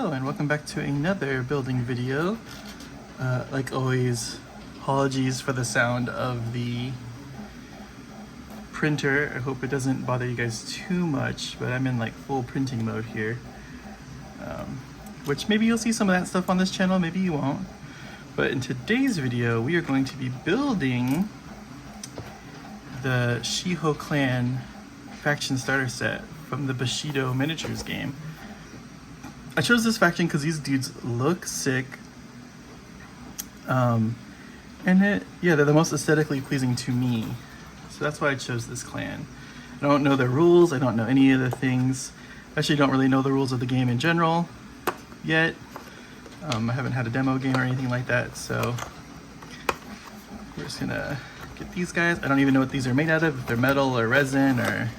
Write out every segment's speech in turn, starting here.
Hello and welcome back to another building video. Like always, apologies for the sound of the printer. I hope it doesn't bother you guys too much, but I'm in like full printing mode here. Which maybe you'll see some of that stuff on this channel, maybe you won't. But in today's video, we are going to be building the Shiho Clan faction starter set from the Bushido miniatures game. I chose this faction because these dudes look sick. And they're the most aesthetically pleasing to me. So that's why I chose this clan. I don't know their rules, I don't know any of the things. I actually don't really know the rules of the game in general yet. I haven't had a demo game or anything like that, so we're just gonna get these guys. I don't even know what these are made out of, if they're metal or resin or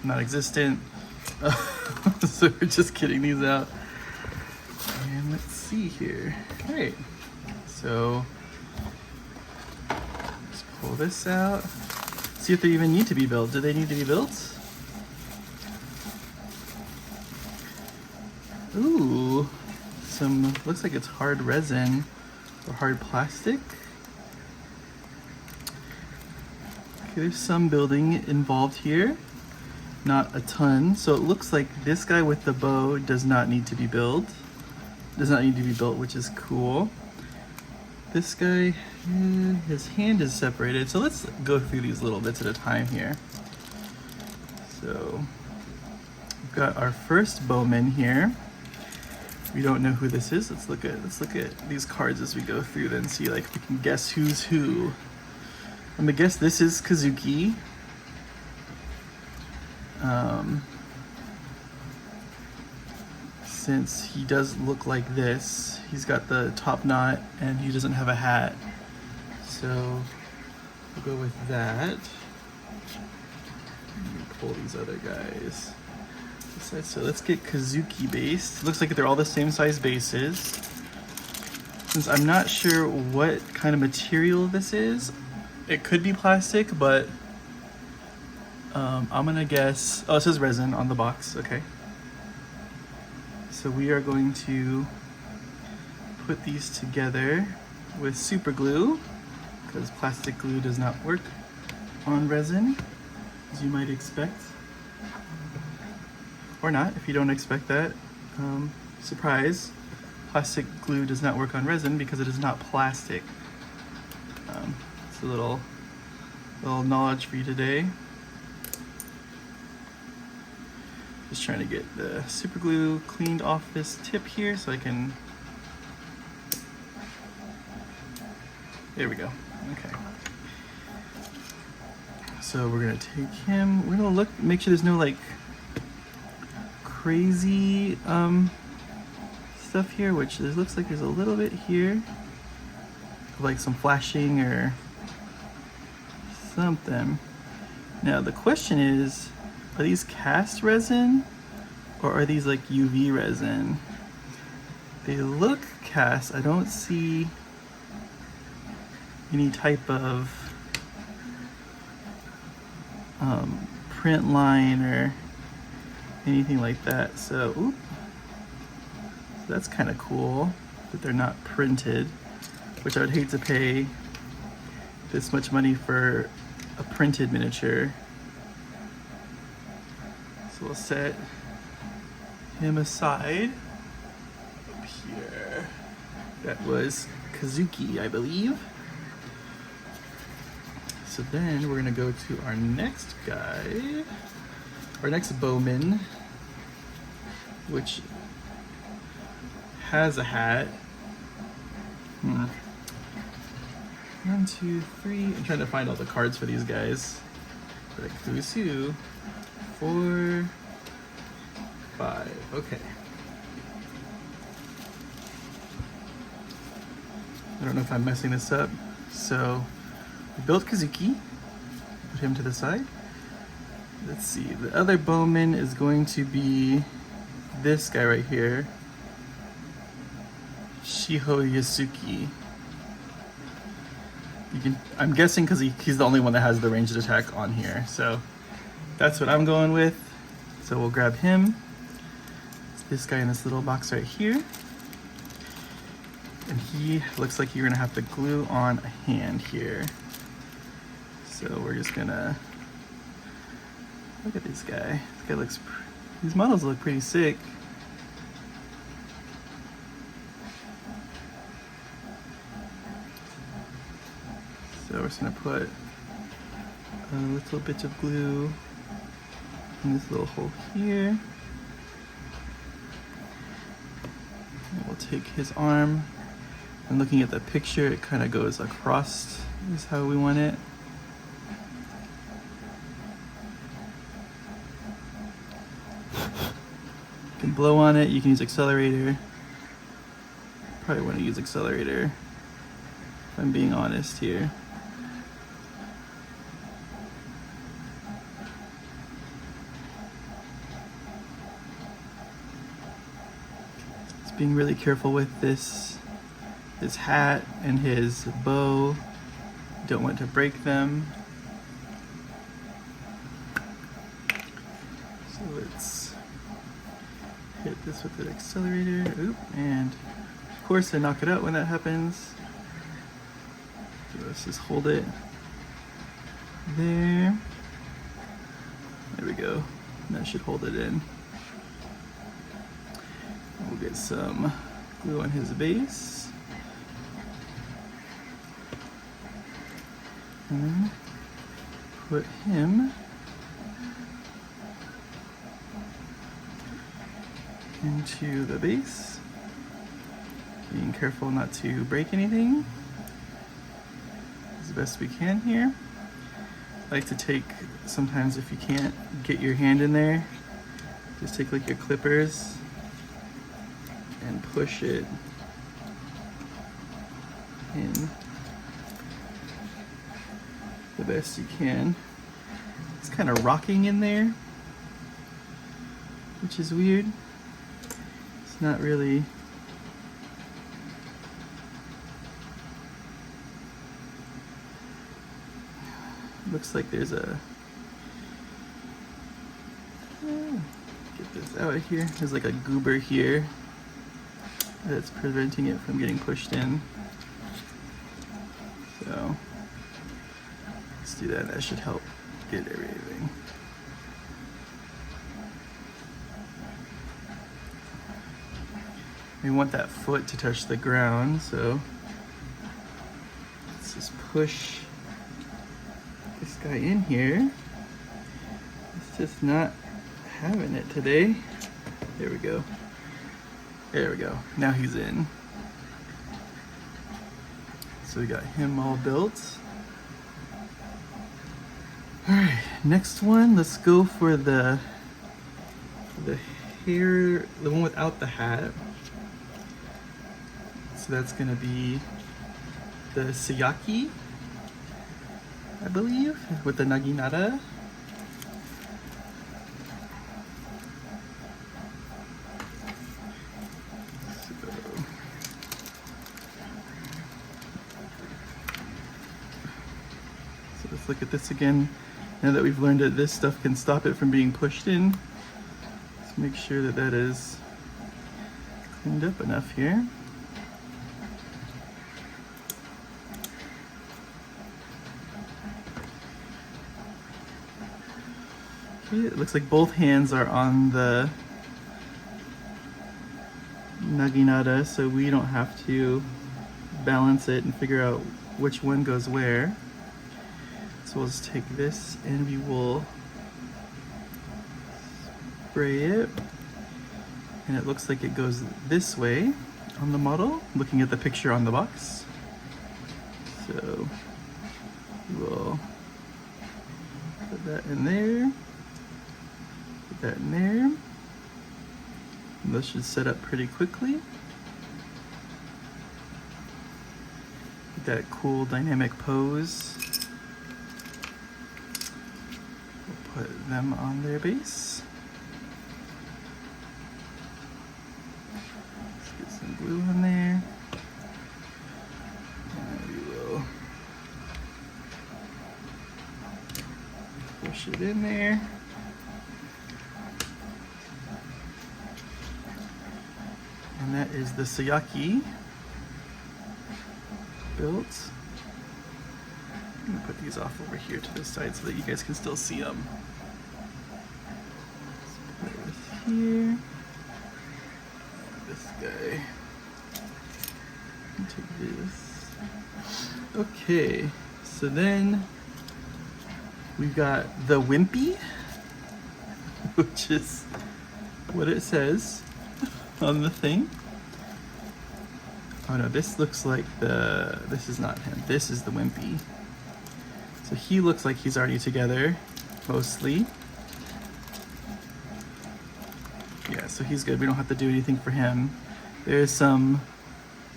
non-existent. So we're just getting these out. And let's see here. All right, so let's pull this out. See if they even need to be built. Do they need to be built? Ooh, looks like it's hard resin or hard plastic. Okay, there's some building involved here. Not a ton. So it looks like this guy with the bow does not need to be built. Which is cool. This guy, his hand is separated. So let's go through these little bits at a time here. So we've got our first bowman here. We don't know who this is. Let's look at these cards as we go through then see like if we can guess who's who. I'm gonna guess this is Kazuki. Since he does look like this, he's got the top knot and he doesn't have a hat. So we'll go with that. Let me pull these other guys. So let's get Kazuki based. Looks like they're all the same size bases. Since I'm not sure what kind of material this is, it could be plastic, but I'm gonna guess, oh, it says resin on the box, okay. So we are going to put these together with super glue, because plastic glue does not work on resin, as you might expect. Or not, if you don't expect that. Surprise, plastic glue does not work on resin because it is not plastic. It's a little knowledge for you today. Just trying to get the super glue cleaned off this tip here so I can, there we go, okay. So we're gonna take him, we're gonna make sure there's no like crazy stuff here, which looks like there's a little bit here, like some flashing or something. Now the question is, are these cast resin or are these like UV resin? They look cast. I don't see any type of print line or anything like that. So that's kind of cool that they're not printed, which I would hate to pay this much money for a printed miniature. So we'll set him aside up here. That was Kazuki, I believe. So then we're gonna go to our next guy, our next bowman, which has a hat. 1, 2, 3. I'm trying to find all the cards for these guys. Like who's who? 4, 5, okay. I don't know if I'm messing this up. So we built Kazuki, put him to the side. Let's see, the other bowman is going to be this guy right here, Shiho Yasuki. I'm guessing because he's the only one that has the ranged attack on here. So that's what I'm going with. So we'll grab him. this guy in this little box right here. And he looks like you're gonna have to glue on a hand here. So we're just gonna, look at this guy. This guy looks, these models look pretty sick. So we're just gonna put a little bit of glue in this little hole here. And we'll take his arm. And looking at the picture, it kind of goes across, is how we want it. You can blow on it, you can use accelerator. Probably want to use accelerator, if I'm being honest here. Just being really careful with this. His hat and his bow. Don't want to break them. So let's hit this with the accelerator. Oop, and of course I knock it out when that happens. So let's just hold it there. There we go. And that should hold it in. We'll get some glue on his base. And then put him into the base, being careful not to break anything as best we can here. I like to take, sometimes if you can't get your hand in there, just take like your clippers and push it in the best you can. It's kind of rocking in there, which is weird. It's not really looks like there's a get this out of here. There's like a goober here that's preventing it from getting pushed in. So let's do that. That should help get everything. We want that foot to touch the ground, so let's just push this guy in here. It's just not having it today. There we go. There we go. Now he's in. So we got him all built. Alright, next one, let's go for the hair, the one without the hat. So that's gonna be the Sayaki, I believe, with the Naginata. So let's look at this again. Now that we've learned that this stuff can stop it from being pushed in, let's make sure that that is cleaned up enough here. Okay, it looks like both hands are on the Naginata, so we don't have to balance it and figure out which one goes where. So we'll just take this and we will spray it. And it looks like it goes this way on the model, looking at the picture on the box. So we'll put that in there, put that in there. And this should set up pretty quickly. Get that cool dynamic pose. Put them on their base. Let's get some glue on there. And we will push it in there. And that is the Sayaki built. I'm gonna put these off over here to the side so that you guys can still see them. Let's put this here. This guy. Take this. Okay, so then we've got the Wimpy, which is what it says on the thing. Oh no, this looks like this is not him. This is the Wimpy. So he looks like he's already together, mostly. Yeah, so he's good. We don't have to do anything for him. There's some,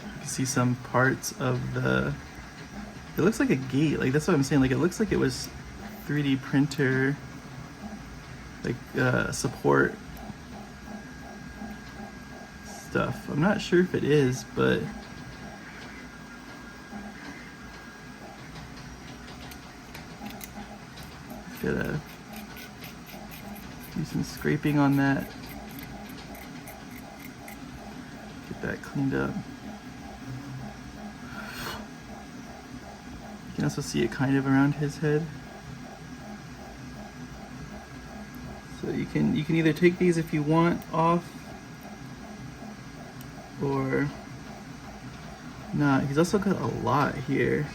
you can see some parts of the, it looks like a gate. Like, that's what I'm saying. Like, it looks like it was 3D printer, like, support stuff. I'm not sure if it is, but gotta do some scraping on that. Get that cleaned up. You can also see it kind of around his head. So you can either take these if you want off or not. He's also got a lot here.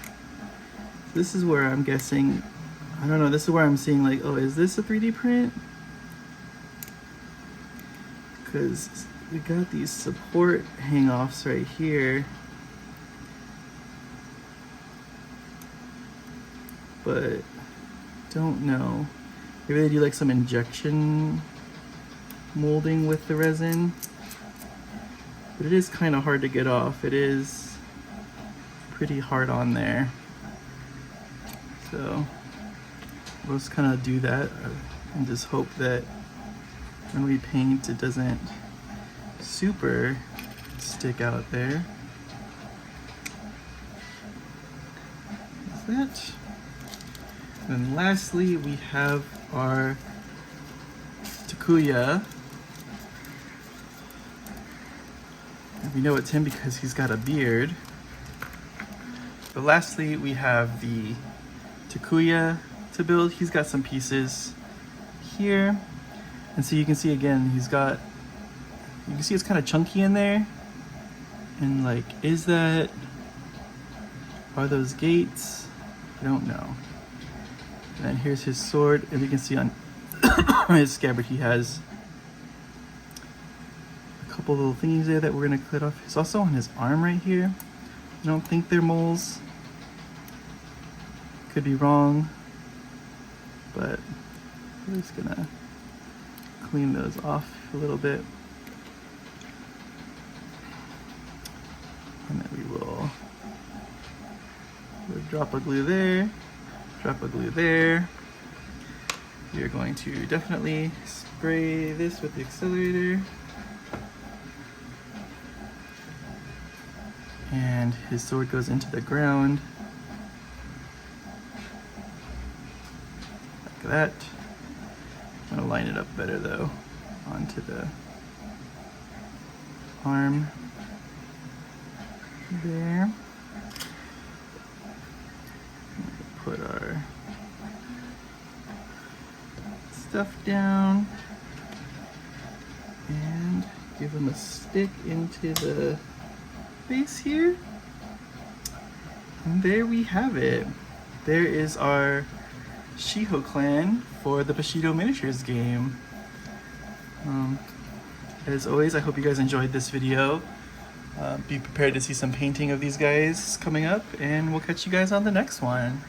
So this is where I'm guessing, I don't know, this is where I'm seeing like, oh, is this a 3D print? Because we got these support hang-offs right here. But don't know. Maybe they do like some injection molding with the resin. But it is kind of hard to get off. It is pretty hard on there. So we'll just kind of do that and just hope that when we paint it doesn't super stick out there. Is that? And then lastly, we have our Takuya. And we know it's him because he's got a beard. But lastly, we have the Takuya to build. He's got some pieces here. And so you can see again, he's got, you can see it's kind of chunky in there. And like, are those gates? I don't know. And then here's his sword. As you can see on his scabbard, he has a couple little thingies there that we're gonna cut off. It's also on his arm right here. I don't think they're moles. Could be wrong, but we're just gonna clean those off a little bit. And then we will drop a glue there, drop a glue there. We are going to definitely spray this with the accelerator. And his sword goes into the ground. Like that. I'm gonna line it up better though, onto the arm there. Put our stuff down and give him a stick into the face here. And there we have it. There is our Shiho Clan for the Bushido miniatures game. As always, I hope you guys enjoyed this video. Be prepared to see some painting of these guys coming up, and we'll catch you guys on the next one.